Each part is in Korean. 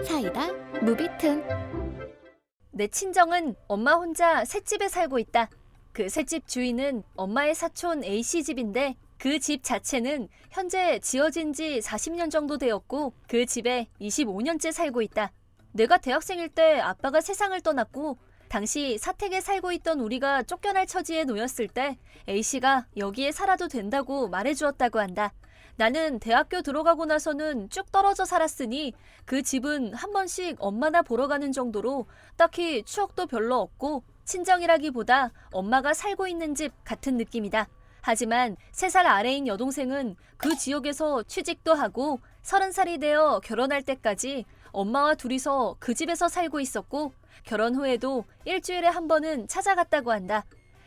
사이다 무비튼. 내 친정은 엄마 혼자 셋집에 살고 있다. 그 셋집 주인은 엄마의 사촌 A씨 집인데 그 집 자체는 현재 지어진 지 40년 정도 되었고 그 집에 25년째 살고 있다. 내가 대학생일 때 아빠가 세상을 떠났고 당시 사택에 살고 있던 우리가 쫓겨날 처지에 놓였을 때 A씨가 여기에 살아도 된다고 말해주었다고 한다. 나는 대학교 들어가고 나서는 쭉 떨어져 살았으니 그 집은 한 번씩 엄마나 보러 가는 정도로 딱히 추억도 별로 없고 친정이라기보다 엄마가 살고 있는 집 같은 느낌이다. 하지만 3살 아래인 여동생은 그 지역에서 취직도 하고 30살이 되어 결혼할 때까지 엄마와 둘이서 그 집에서 살고 있었고 결혼 후에도 일주일에 한 번은 찾아갔다고 한다.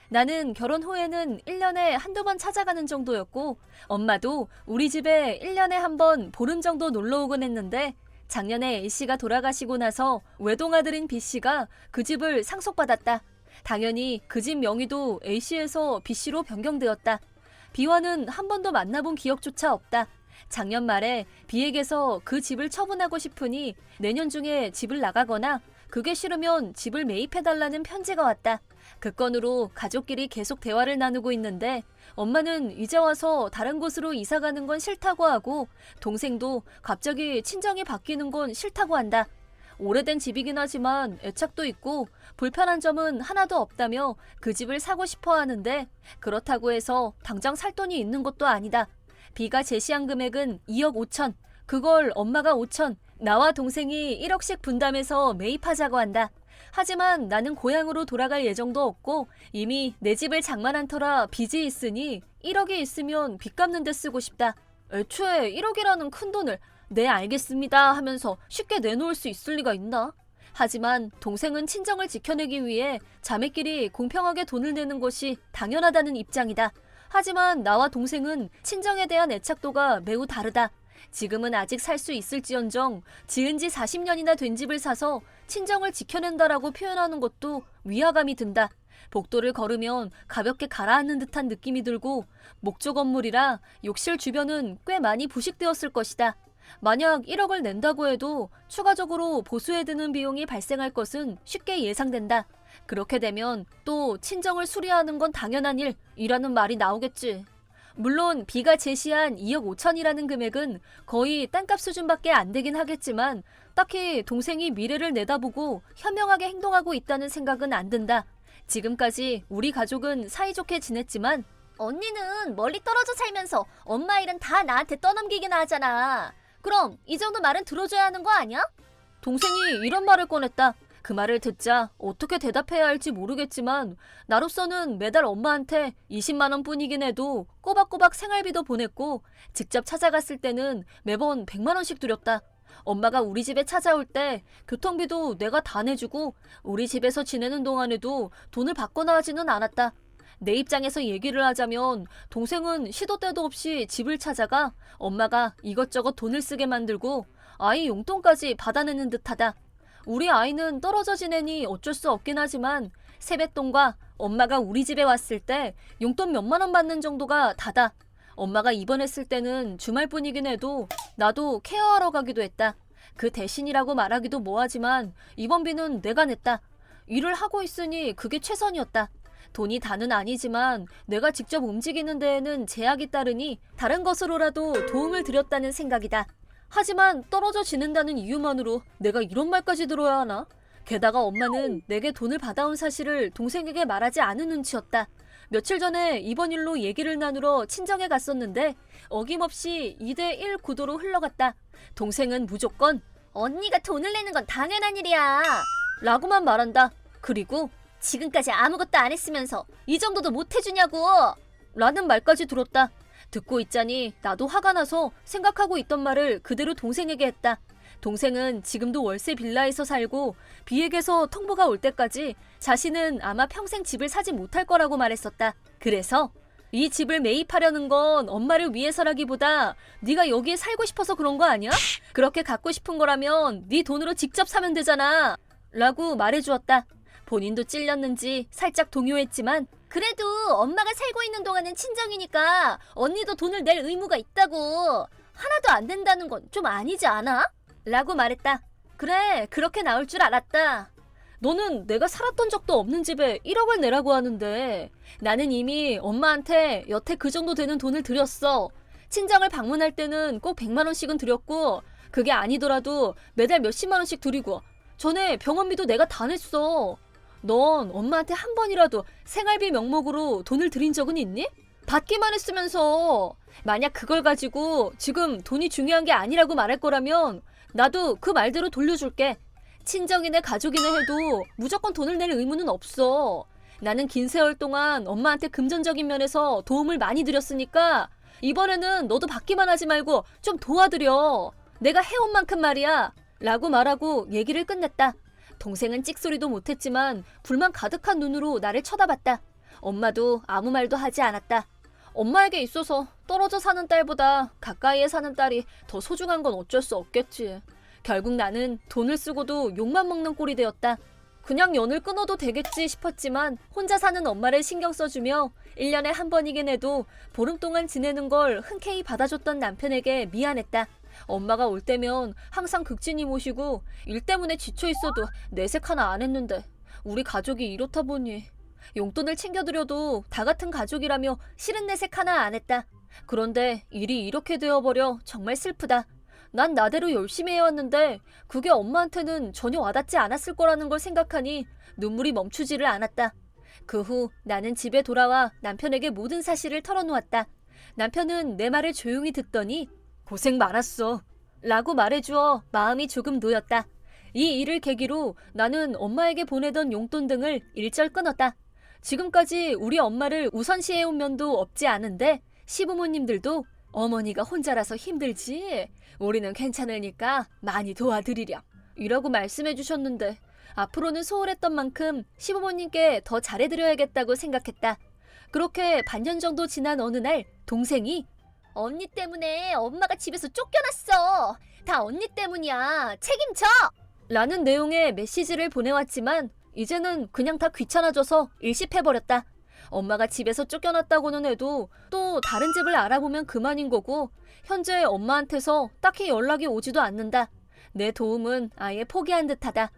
나는 결혼 후에는 1년에 한두 번 찾아가는 정도였고 엄마도 우리 집에 1년에 한 번 보름 정도 놀러 오곤 했는데 작년에 A씨가 돌아가시고 나서 외동아들인 B씨가 그 집을 상속받았다. 당연히 그 집 명의도 A씨에서 B씨로 변경되었다. B와는 한 번도 만나본 기억조차 없다. 작년 말에 B에게서 그 집을 처분하고 싶으니 내년 중에 집을 나가거나 그게 싫으면 집을 매입해달라는 편지가 왔다. 그 건으로 가족끼리 계속 대화를 나누고 있는데 엄마는 이제 와서 다른 곳으로 이사 가는 건 싫다고 하고 동생도 갑자기 친정이 바뀌는 건 싫다고 한다. 오래된 집이긴 하지만 애착도 있고 불편한 점은 하나도 없다며 그 집을 사고 싶어 하는데 그렇다고 해서 당장 살 돈이 있는 것도 아니다. B가 제시한 금액은 2억 5천, 그걸 엄마가 5천, 나와 동생이 1억씩 분담해서 매입하자고 한다. 하지만 나는 고향으로 돌아갈 예정도 없고 이미 내 집을 장만한 터라 빚이 있으니 1억이 있으면 빚 갚는 데 쓰고 싶다. 애초에 1억이라는 큰 돈을 네 알겠습니다 하면서 쉽게 내놓을 수 있을 리가 있나? 하지만 동생은 친정을 지켜내기 위해 자매끼리 공평하게 돈을 내는 것이 당연하다는 입장이다. 하지만 나와 동생은 친정에 대한 애착도가 매우 다르다. 지금은 아직 살 수 있을지언정 지은 지 40년이나 된 집을 사서 친정을 지켜낸다라고 표현하는 것도 위화감이 든다. 복도를 걸으면 가볍게 가라앉는 듯한 느낌이 들고 목조 건물이라 욕실 주변은 꽤 많이 부식되었을 것이다. 만약 1억을 낸다고 해도 추가적으로 보수에 드는 비용이 발생할 것은 쉽게 예상된다. 그렇게 되면 또 친정을 수리하는 건 당연한 일이라는 말이 나오겠지. 물론 B가 제시한 2억 5천이라는 금액은 거의 땅값 수준밖에 안 되긴 하겠지만 딱히 동생이 미래를 내다보고 현명하게 행동하고 있다는 생각은 안 든다. 지금까지 우리 가족은 사이좋게 지냈지만 언니는 멀리 떨어져 살면서 엄마 일은 다 나한테 떠넘기긴 하잖아. 그럼 이 정도 말은 들어줘야 하는 거 아니야? 동생이 이런 말을 꺼냈다. 그 말을 듣자 어떻게 대답해야 할지 모르겠지만 나로서는 매달 엄마한테 20만 원 뿐이긴 해도 꼬박꼬박 생활비도 보냈고 직접 찾아갔을 때는 매번 100만 원씩 드렸다. 엄마가 우리 집에 찾아올 때 교통비도 내가 다 내주고 우리 집에서 지내는 동안에도 돈을 받거나 하지는 않았다. 내 입장에서 얘기를 하자면 동생은 시도 때도 없이 집을 찾아가 엄마가 이것저것 돈을 쓰게 만들고 아이 용돈까지 받아내는 듯하다. 우리 아이는 떨어져 지내니 어쩔 수 없긴 하지만 세뱃돈과 엄마가 우리 집에 왔을 때 용돈 몇만 원 받는 정도가 다다. 엄마가 입원했을 때는 주말뿐이긴 해도 나도 케어하러 가기도 했다. 그 대신이라고 말하기도 뭐하지만 입원비는 내가 냈다. 일을 하고 있으니 그게 최선이었다. 돈이 다는 아니지만 내가 직접 움직이는 데에는 제약이 따르니 다른 것으로라도 도움을 드렸다는 생각이다. 하지만 떨어져 지낸다는 이유만으로 내가 이런 말까지 들어야 하나? 게다가 엄마는 내게 돈을 받아온 사실을 동생에게 말하지 않은 눈치였다. 며칠 전에 이번 일로 얘기를 나누러 친정에 갔었는데 어김없이 2대1 구도로 흘러갔다. 동생은 무조건 언니가 돈을 내는 건 당연한 일이야 라고만 말한다. 그리고 지금까지 아무것도 안 했으면서 이 정도도 못 해주냐고 라는 말까지 들었다. 듣고 있자니 나도 화가 나서 생각하고 있던 말을 그대로 동생에게 했다. 동생은 지금도 월세 빌라에서 살고 B에게서 통보가 올 때까지 자신은 아마 평생 집을 사지 못할 거라고 말했었다. 그래서 이 집을 매입하려는 건 엄마를 위해서라기보다 네가 여기에 살고 싶어서 그런 거 아니야? 그렇게 갖고 싶은 거라면 네 돈으로 직접 사면 되잖아 라고 말해주었다. 본인도 찔렸는지 살짝 동요했지만 그래도 엄마가 살고 있는 동안은 친정이니까 언니도 돈을 낼 의무가 있다고. 하나도 안 된다는 건 좀 아니지 않아? 라고 말했다. 그래, 그렇게 나올 줄 알았다. 너는 내가 살았던 적도 없는 집에 1억을 내라고 하는데 나는 이미 엄마한테 여태 그 정도 되는 돈을 드렸어. 친정을 방문할 때는 꼭 100만 원씩은 드렸고 그게 아니더라도 매달 몇십만 원씩 드리고 전에 병원비도 내가 다 냈어. 넌 엄마한테 한 번이라도 생활비 명목으로 돈을 드린 적은 있니? 받기만 했으면서. 만약 그걸 가지고 지금 돈이 중요한 게 아니라고 말할 거라면 나도 그 말대로 돌려줄게. 친정이네 가족이네 해도 무조건 돈을 낼 의무는 없어. 나는 긴 세월 동안 엄마한테 금전적인 면에서 도움을 많이 드렸으니까 이번에는 너도 받기만 하지 말고 좀 도와드려. 내가 해온 만큼 말이야. 라고 말하고 얘기를 끝냈다. 동생은 찍소리도 못했지만 불만 가득한 눈으로 나를 쳐다봤다. 엄마도 아무 말도 하지 않았다. 엄마에게 있어서 떨어져 사는 딸보다 가까이에 사는 딸이 더 소중한 건 어쩔 수 없겠지. 결국 나는 돈을 쓰고도 욕만 먹는 꼴이 되었다. 그냥 연을 끊어도 되겠지 싶었지만 혼자 사는 엄마를 신경 써주며 1년에 한 번이긴 해도 보름 동안 지내는 걸 흔쾌히 받아줬던 남편에게 미안했다. 엄마가 올 때면 항상 극진히 모시고 일 때문에 지쳐 있어도 내색 하나 안 했는데 우리 가족이 이렇다 보니 용돈을 챙겨드려도 다 같은 가족이라며 싫은 내색 하나 안 했다. 그런데 일이 이렇게 되어버려 정말 슬프다. 난 나대로 열심히 해왔는데 그게 엄마한테는 전혀 와닿지 않았을 거라는 걸 생각하니 눈물이 멈추지를 않았다. 그 후 나는 집에 돌아와 남편에게 모든 사실을 털어놓았다. 남편은 내 말을 조용히 듣더니 고생 많았어 라고 말해주어 마음이 조금 놓였다. 이 일을 계기로 나는 엄마에게 보내던 용돈 등을 일절 끊었다. 지금까지 우리 엄마를 우선시해온 면도 없지 않은데 시부모님들도 어머니가 혼자라서 힘들지 우리는 괜찮으니까 많이 도와드리렴 이라고 말씀해 주셨는데 앞으로는 소홀했던 만큼 시부모님께 더 잘해드려야겠다고 생각했다. 그렇게 반년 정도 지난 어느 날 동생이 언니 때문에 엄마가 집에서 쫓겨났어. 다 언니 때문이야. 책임져. 라는 내용의 메시지를 보내왔지만 이제는 그냥 다 귀찮아져서 일십해버렸다. 엄마가 집에서 쫓겨났다고는 해도 또 다른 집을 알아보면 그만인 거고 현재 엄마한테서 딱히 연락이 오지도 않는다. 내 도움은 아예 포기한 듯하다.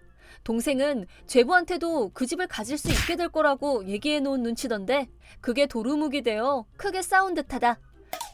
동생은 죄부한테도 그 집을 가질 수 있게 될 거라고 얘기해 놓은 눈치던데 그게 도루묵이 되어 크게 싸운 듯하다.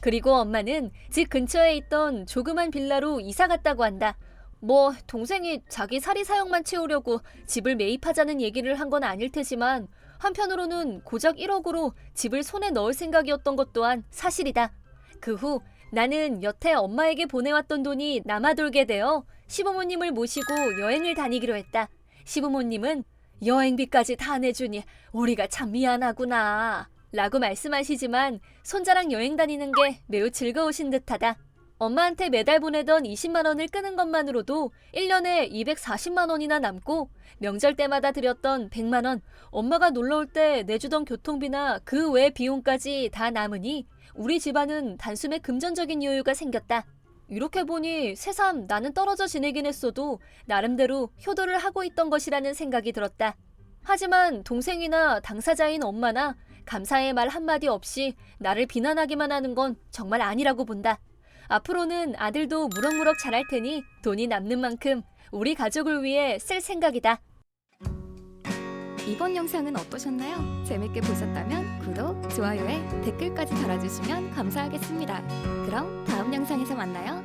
그리고 엄마는 집 근처에 있던 조그만 빌라로 이사 갔다고 한다. 뭐 동생이 자기 사리 사용만 채우려고 집을 매입하자는 얘기를 한 건 아닐 테지만 한편으로는 고작 1억으로 집을 손에 넣을 생각이었던 것 또한 사실이다. 그 후 나는 여태 엄마에게 보내왔던 돈이 남아돌게 되어 시부모님을 모시고 여행을 다니기로 했다. 시부모님은 여행비까지 다 내주니 우리가 참 미안하구나 라고 말씀하시지만 손자랑 여행 다니는 게 매우 즐거우신 듯하다. 엄마한테 매달 보내던 20만 원을 끄는 것만으로도 1년에 240만 원이나 남고 명절 때마다 드렸던 100만 원, 엄마가 놀러올 때 내주던 교통비나 그 외 비용까지 다 남으니 우리 집안은 단숨에 금전적인 여유가 생겼다. 이렇게 보니 새삼 나는 떨어져 지내긴 했어도 나름대로 효도를 하고 있던 것이라는 생각이 들었다. 하지만 동생이나 당사자인 엄마나 감사의 말 한마디 없이 나를 비난하기만 하는 건 정말 아니라고 본다. 앞으로는 아들도 무럭무럭 자랄 테니 돈이 남는 만큼 우리 가족을 위해 쓸 생각이다. 이번 영상은 어떠셨나요? 재밌게 보셨다면 구독, 좋아요에 댓글까지 달아주시면 감사하겠습니다. 그럼 다음 영상에서 만나요.